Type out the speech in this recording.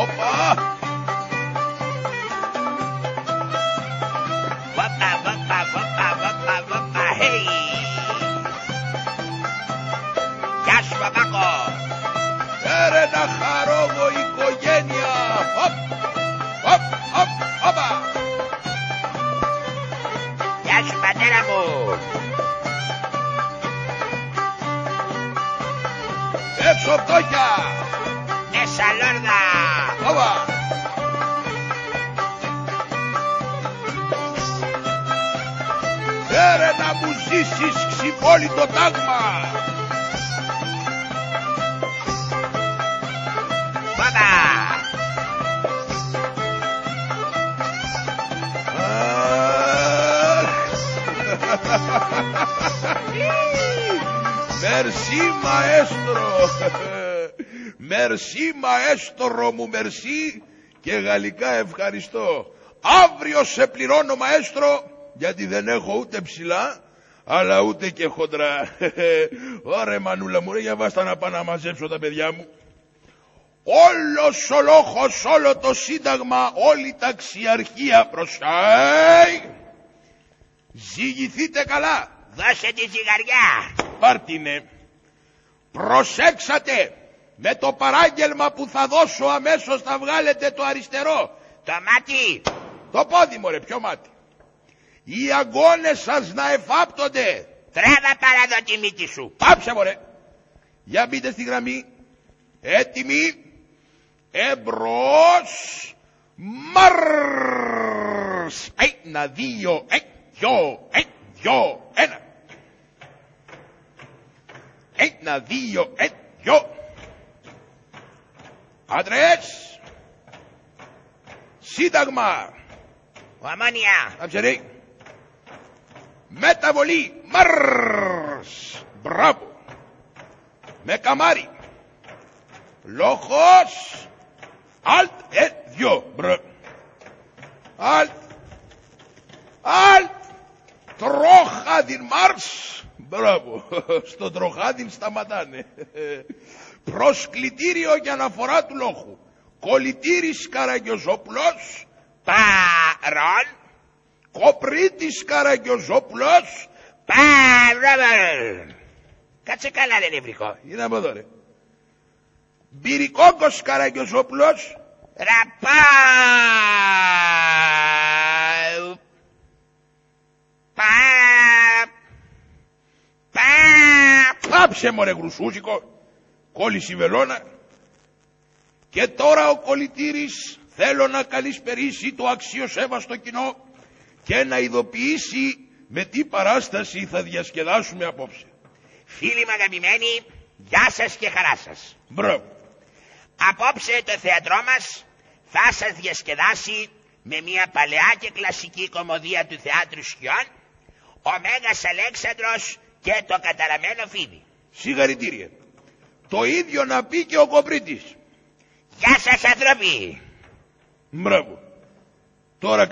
Όπα! Βαπα, hey! Γεια σου, Παπάκο! Έρε να χαρώ εγώ οικογένεια! Οπ! Οπ! Οπ! Όπα! Γεια σου, πατέρα μου! Έξω φτώχεια! Μέσα λόρδα! Όπα! Έρε να μου ζήσεις ξυπόλυτο τάγμα! Παπα! Μερσί μαέστρο! Μερσί μαέστρο μου, μερσί και γαλλικά ευχαριστώ. Αύριο σε πληρώνω μαέστρο, γιατί δεν έχω ούτε ψηλά αλλά ούτε και χοντρά. Ωραία μανούλα μου, ρε, για βάστα να πάω να μαζέψω τα παιδιά μου. Όλος ο λόγος, όλο το σύνταγμα, όλη η ταξιαρχία προσάει. Ζυγηθείτε καλά. Δώσε τη ζυγαριά! Πάρτινε. Προσέξατε. Με το παράγγελμα που θα δώσω αμέσως θα βγάλετε το αριστερό. Το μάτι! Το πόδι μου, ρε, ποιο μάτι. Οι αγώνες σας να εφάπτονται. Τράβα παραδό τη μύτη σου! Πάψε, μωρέ. Για μπείτε στη γραμμή. Έτοιμοι. Εμπρός. Μαρς. Ένα, δύο, δυο, ένα. Ένα, δύο, δυο. Άντρες. Σύνταγμα. Ομόνια! Αψερή. Μεταβολή. Μαρς. Μπράβο. Με καμάρι. Λόγος. Αλτ. Δυο. Αλτ. Αλτ. Τροχάδιν Μάρς. Μπράβο. Στο τροχάδιν σταματάνε. Προσκλητήριο για αναφορά του λόγου. Κολλητήρης Καραγκιόζοπουλος. Παρόν! Κοπρίτης Καραγκιόζοπουλος. Παρόν! Κάτσε καλά, δεν ευρικό. Είναι από εδώ, ρε. Μπυρικόκος Καραγκιόζοπουλος. Ραπάου! Πάψε, μωρέ, γρουσούζικο. Κόλληση βελόνα. Και τώρα ο κολλητήρης θέλω να καλησπερίσει το αξιοσέβαστο κοινό και να ειδοποιήσει με τι παράσταση θα διασκεδάσουμε απόψε. Φίλοι μου αγαπημένοι, γεια σας και χαρά σας. Μπράβο. Απόψε το θεατρό μας θα σας διασκεδάσει με μια παλαιά και κλασική κομμωδία του θεάτρου Σκιών, ο Μέγας Αλέξανδρος και το καταραμένο Φίδι. Συγχαρητήρια. Το ίδιο να πει και ο Κοπρίτης. Γεια σας, άνθρωποι. Μπράβο. Τώρα